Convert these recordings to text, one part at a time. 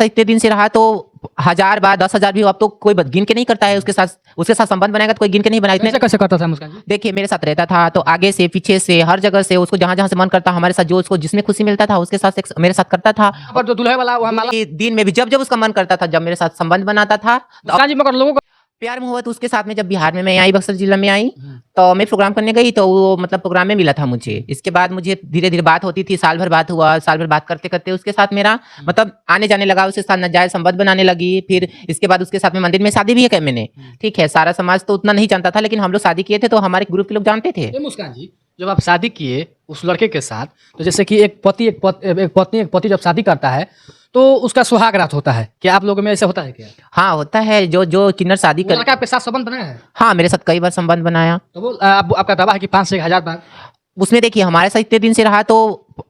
इतने दिन से रहा तो 1000 बार 10,000 भी अब तो कोई गिन के नहीं करता है। उसके साथ संबंध बनाएगा तो कोई गिन के नहीं बनाया। इतने कैसे करता था मुस्कान जी? देखिए मेरे साथ रहता था तो आगे से पीछे से हर जगह से उसको जहाँ जहाँ से मन करता हमारे साथ जो उसको जिसमें खुशी मिलता था उसके साथ सेक्स मेरे साथ करता था। पर जो दूल्हे वाला वहाँ माला दिन में भी जब जब उसका मन करता था जब मेरे साथ संबंध बनाता था तो मुस्कान जी, मगर लोगों को प्यार मोहब्बत उसके साथ में जब बिहार में मैं आई बक्सर जिला में आई तो मैं प्रोग्राम करने गई तो वो मतलब प्रोग्राम में मिला था मुझे। इसके बाद मुझे धीरे धीरे बात होती थी, साल भर बात हुआ, साल भर बात करते करते उसके साथ मेरा मतलब आने जाने लगा, उसके साथ नाजायज संबंध बनाने लगी। फिर इसके बाद उसके साथ में मंदिर में शादी भी है मैंने, ठीक है। सारा समाज तो उतना नहीं जानता था लेकिन हम लोग शादी किए थे तो हमारे ग्रुप के लोग जानते थे। ये मुस्कान जी, जब आप शादी किए उस लड़के के साथ, तो जैसे कि एक पति जब शादी करता है तो उसका सुहाग रात होता है, क्या आप लोगों में ऐसा होता है क्या? हाँ होता है। जो किन्नर शादी वो कर लड़का आपके साथ संबंध बनाया है? हाँ मेरे साथ कई बार संबंध बनाया। तो वो आपका दावा है कि 5 से 1000 बार? उसमें देखिए हमारे साथ इतने दिन से रहा तो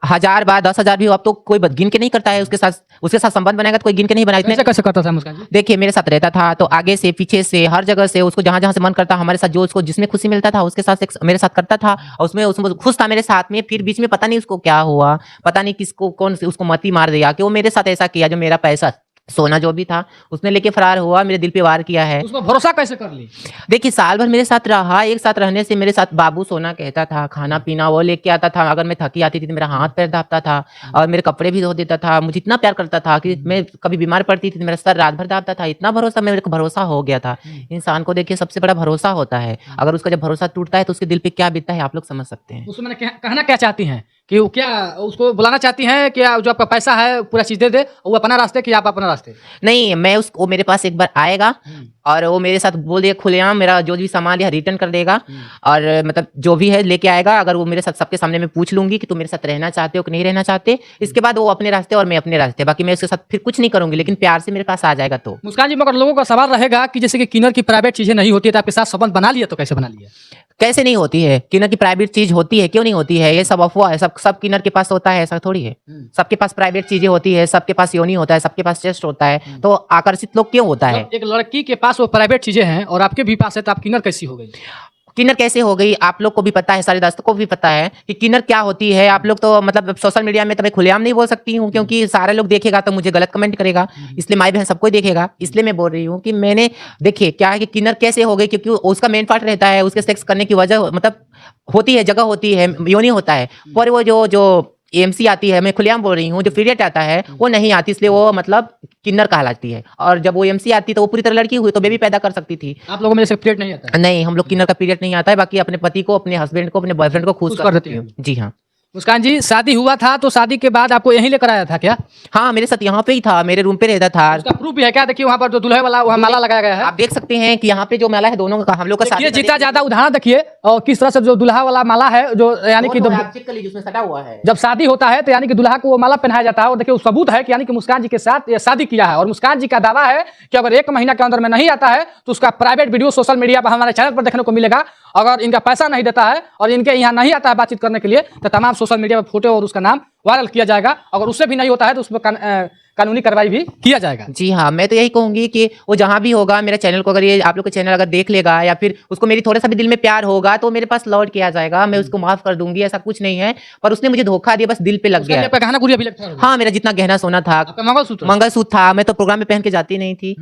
1000 बार 10,000 भी अब तो कोई गिन के नहीं करता है। उसके साथ संबंध बनाएगा तो कोई गिन के नहीं बनाया। इतने कैसे करता था मुस्कान जी? देखिए मेरे साथ रहता था तो आगे से पीछे से हर जगह से उसको जहाँ जहाँ से मन करता हमारे साथ जो उसको जिसमें खुशी मिलता था उसके साथ मेरे साथ करता था। और उसमें खुश था मेरे साथ में। फिर बीच में पता नहीं उसको क्या हुआ, पता नहीं किसको कौन उसको मती मार दिया कि वो मेरे साथ ऐसा किया। जो मेरा पैसा सोना जो भी था उसने लेके फरार हुआ, मेरे दिल पे वार किया है। उसमें भरोसा कैसे कर ली? देखिए साल भर मेरे साथ रहा, एक साथ रहने से मेरे साथ बाबू सोना कहता था, खाना पीना वो लेके आता था। अगर मैं थकी आती थी तो मेरा हाथ पैर दाबता था और मेरे कपड़े भी धो देता था। मुझे इतना प्यार करता था कि मैं कभी बीमार पड़ती थी तो मेरा सर रात भर दाबता था। इतना भरोसा मेरे को भरोसा हो गया था। इंसान को देखिए सबसे बड़ा भरोसा होता है। अगर उसका जब भरोसा टूटता है तो उसके दिल पे क्या बीतता है आप लोग समझ सकते हैं। उसमें मैंने कहना क्या चाहती हैं कि वो क्या उसको बुलाना चाहती हैं कि जो आपका पैसा है पूरा चीज दे दे, वो अपना रास्ते कि आप अपना रास्ते? नहीं, वो मेरे पास एक बार आएगा और वो मेरे साथ बोल देगा खुलेआम मेरा जो भी सामान लिया रिटर्न कर देगा और मतलब जो भी है लेके आएगा। अगर वो मेरे साथ सबके सामने मैं पूछ लूंगी कि तुम मेरे साथ रहना चाहते हो कि नहीं रहना चाहते, इसके बाद वो अपने रास्ते और मैं अपने रास्ते। बाकी मैं उसके साथ फिर कुछ नहीं करूंगी लेकिन प्यार से मेरे पास आ जाएगा तो। मुस्कान जी, मगर लोगों का सवाल रहेगा कि जैसे कि किन्नर की प्राइवेट चीजें नहीं होती है तो आपके साथ संबंध बना लिया, तो कैसे बना लिया? कैसे नहीं होती है? किन्नर की प्राइवेट चीज होती है, क्यों नहीं होती है? ये सब अफवाह है। सब किन्नर के पास होता है ऐसा थोड़ी है। सबके पास प्राइवेट चीजें होती है, सबके पास योनि होता है, सबके पास चेस्ट होता है। तो आकर्षित लोग क्यों होता है? एक लड़की के पास वो प्राइवेट चीजें हैं और आपके भी पास है, तो आप किन्नर कैसी हो गई? किन्नर कैसे हो गई आप लोग को भी पता है, सारे दोस्तों को भी पता है कि किन्नर क्या होती है। आप लोग तो मतलब सोशल मीडिया में तो मैं खुलेआम नहीं बोल सकती हूँ क्योंकि सारे लोग देखेगा तो मुझे गलत कमेंट करेगा, इसलिए माई बहन सबको देखेगा। इसलिए मैं बोल रही हूँ कि मैंने देखिए क्या है कि किन्नर कैसे हो गई, क्योंकि उसका मेन पार्ट रहता है उसके सेक्स करने की वजह मतलब होती है, जगह होती है, योनि होता है। पर वो जो एमसी आती है, मैं खुलेआम बोल रही हूँ, जो पीरियड आता है वो नहीं आती, इसलिए वो मतलब किन्नर कहलाती है। और जब वो एमसी आती तो वो पूरी तरह लड़की हुई तो बेबी पैदा कर सकती थी। आप लोगों में जैसे पीरियड नहीं आता है? नहीं, हम लोग किन्नर का पीरियड नहीं आता है। बाकी अपने पति को, अपने हस्बैंड को, अपने बॉयफ्रेंड को खुश कर देती हूँ। जी हाँ। मुस्कान जी, शादी हुआ था तो शादी के बाद आपको यहीं लेकर आया था क्या? हाँ मेरे साथ यहाँ पे ही था, मेरे रूम पे रहता था। उसका प्रूफ भी है क्या? देखिए वहाँ पर जो दूल्हे वाला वहाँ माला लगाया गया है, आप देख सकते हैं कि यहाँ पे जो माला है दोनों का हम लोग का शादी ये जितना ज्यादा उदाहरण देखिए और किस तरह से जो दूल्हा वाला माला है जो यानी कि चेक कर लीजिए उसमें सटा हुआ है। जब शादी होता है तो यानी कि दूल्हा को वो माला पहनाया जाता है। और देखिए वो सबूत है कि यानी कि मुस्कान जी के साथ ये शादी किया है। और मुस्कान जी का दावा है कि अगर 1 महीना के अंदर में नहीं आता है तो उसका प्राइवेट वीडियो सोशल मीडिया पर हमारे चैनल पर देखने को मिलेगा। अगर इनका पैसा नहीं देता है और इनके यहाँ नहीं आता है बातचीत करने के लिए तो तमाम सोशल मीडिया पर फोटो और उसका नाम वायरल किया जाएगा। अगर उससे भी नहीं होता है तो उस पर कानूनी कार्रवाई भी किया जाएगा। जी हाँ, मैं तो यही कहूंगी कि वो जहाँ भी होगा मेरा चैनल को, अगर ये आप लोग का चैनल अगर देख लेगा या फिर उसको मेरी थोड़ा सा भी दिल में प्यार होगा तो मेरे पास लौट के आ जाएगा। मैं उसको माफ कर दूंगी, ऐसा कुछ नहीं है। पर उसने मुझे धोखा दिया, बस दिल पे लग गया। गहना गुड़िया भी लगता है? हाँ मेरा जितना गहना सोना था, मंगलसूत्र था। मैं तो प्रोग्राम में पहन के जाती नहीं थी।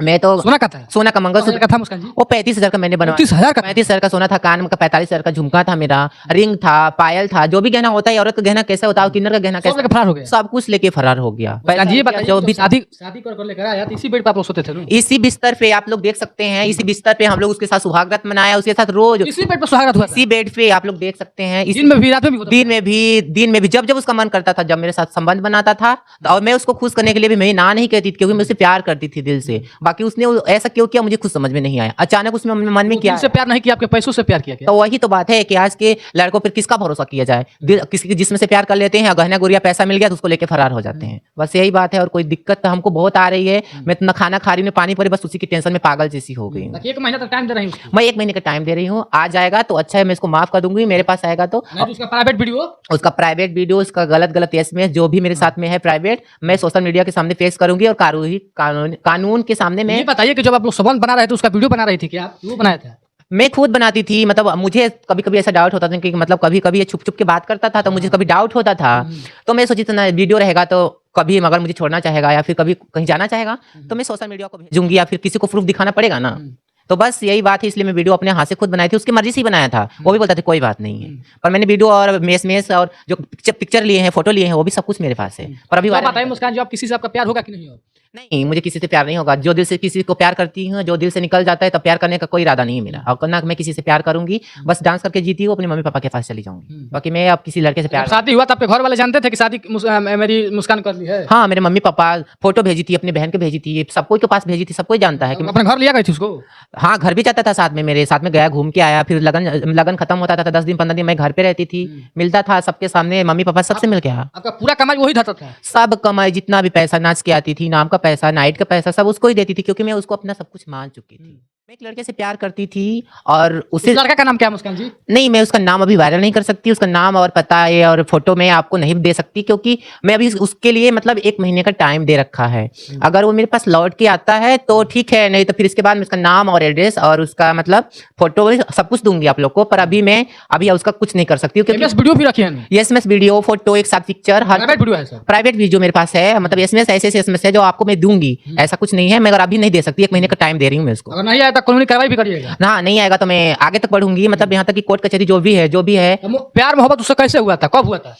मैं तो सोना का था? सोना का मंगलसूत्र का था मुस्कान जी? वो 35,000 का मैंने बनवाया। 35,000 का? 35,000 का सोना था, कान का 45,000 का झुमका था, मेरा रिंग था, पायल था, जो भी गहना होता है। औरत का गहना कैसा होता है, किन्नर का गहना कैसा, फरार हो गया? सब कुछ लेके फरार हो गया। ये बताइए जो भी शादी कर लेकर आया तो इसी बेड पर आप लोग सोते थे? इसी बिस्तर पे आप लोग देख सकते हैं, इसी बिस्तर पे हम लोग उसके साथ सुहागरात मनाया, उसके साथ रोज इसी बेड पर सुहागरात हुआ? इसी बेड पे आप लोग देख सकते हैं। दिन में भी रात में भी? दिन में भी जब जब उसका मन करता था, जब मेरे साथ संबंध बनाता था और मैं उसको खुश करने के लिए भी मैं ना नहीं कहती थी क्योंकि मैं उसे प्यार करती थी दिल से। बाकी उसने ऐसा क्यों किया मुझे खुद समझ में नहीं आया। अचानक उसमें मन में क्या से प्यार नहीं किया, आपके पैसों से प्यार किया? तो वही तो बात है कि आज के लड़कों पर किसका भरोसा किया जाए। किसी के जिस्म से प्यार कर लेते हैं, गहना गुड़िया पैसा मिल गया तो उसको लेके फरार हो जाते हैं। बस यही बात है और कोई दिक्कत तो हमको बहुत आ रही है। मैं तो न खाना खा रही हूँ, पानी पड़ी, बस उसी की टेंशन में पागल जैसी हो गई हूँ। 1 महीना तक टाइम दे रही हूँ? मैं 1 महीने का टाइम दे रही हूँ। आ जाएगा तो अच्छा है, मैं इसको माफ कर दूंगी। मेरे पास आएगा तो उसका प्राइवेट वीडियो, उसका गलत एसएमएस जो भी मेरे साथ में है प्राइवेट, मैं सोशल मीडिया के सामने फेस करूंगी और कानून के सामने में। बताइए कि जब आप लोग संबंध बना रहे थे उसका वीडियो बना रही थी क्या? वो बनाया था? मैं खुद बनाती थी। मतलब मुझे कभी कभी ऐसा डाउट होता था कि मतलब कभी कभी ये छुप छुप के बात करता था तो मुझे कभी डाउट होता था। तो मैं सोची था ना वीडियो रहेगा तो कभी अगर मुझे छोड़ना चाहेगा या फिर कभी कहीं जाना चाहेगा तो मैं सोशल मीडिया को भेजूंगी या फिर किसी को प्रूफ दिखाना पड़ेगा ना। तो बस यही बात है, इसलिए मैं वीडियो अपने हाथ से खुद बनाई थी, उसकी मर्जी से ही बनाया था। वो भी बोलता था कोई बात नहीं है, पर मैंने वीडियो और मेस और जो पिक्चर लिए हैं, फोटो लिए हैं, वो भी सब कुछ मेरे पास है। पर अभी आप बताइए मुस्कान जी, आप किसी से आपका प्यार होगा कि नहीं होगा? नहीं, मुझे किसी से प्यार नहीं होगा। जो दिल से किसी को प्यार करती हूँ, जो दिल से निकल जाता है, तब प्यार करने का कोई इरादा नहीं है मेरा। और ना मैं किसी से प्यार करूंगी, बस डांस करके जीती हूँ, अपने मम्मी पापा के पास चली जाऊंगी। बाकी मैं अब किसी लड़के से प्यार शादी हुआ तो आपके घर वाले जानते थे कि शादी मेरी मुस्कान कर ली है? हाँ, मेरे मम्मी पापा फोटो भेजी थी, अपनी बहन के भेजी थी, सबको के पास भेजी थी, सबको जानता है कि अपने घर लिया गई थी उसको? हाँ, घर भी जाता था साथ में, मेरे साथ में गया, घूम के आया, फिर लगन खत्म होता था 10 दिन 15 दिन मैं घर पे रहती थी, मिलता था सबके सामने, मम्मी पापा सबसे मिल के आया। आपका पूरा कमाई वही था? सब कमाई, जितना भी पैसा नाच के आती थी, नाम का पैसा, नाइट का पैसा, सब उसको ही देती थी, क्योंकि मैं उसको अपना सब कुछ मान चुकी थी। मैं एक लड़के से प्यार करती थी और उस लड़का का नाम क्या है मुस्कान जी? नहीं, मैं उसका नाम अभी वायरल नहीं कर सकती, उसका नाम और पता है और फोटो मैं आपको नहीं दे सकती, क्योंकि मैं अभी उसके लिए मतलब 1 महीने का टाइम दे रखा है। अगर वो मेरे पास लौट के आता है तो ठीक है, नहीं तो फिर इसके बाद मैं उसका नाम और एड्रेस और उसका मतलब फोटो सब कुछ दूंगी आप लोग को। पर अभी उसका कुछ नहीं कर सकती हूँ, क्योंकि वीडियो भी रखी है। एसएमएस वीडियो, फोटो, एक साथ पिक्चर, हर प्राइवेट वीडियो है सर? प्राइवेट वीडियो मेरे पास है, मतलब एसएमएस ऐसे एसएमएस है जो आपको मैं दूंगी, ऐसा कुछ नहीं है। मगर अभी नहीं दे सकती, 1 महीने का टाइम दे रही हूँ मैं उसको। अगर नहीं आया तो कानूनी कार्रवाई भी करिएगा? ना, नहीं आएगा तो मैं आगे तक बढ़ूंगी, मतलब यहाँ तक कि कोर्ट कचहरी जो भी है। प्यार मोहब्बत उससे कैसे हुआ था, कब हुआ था?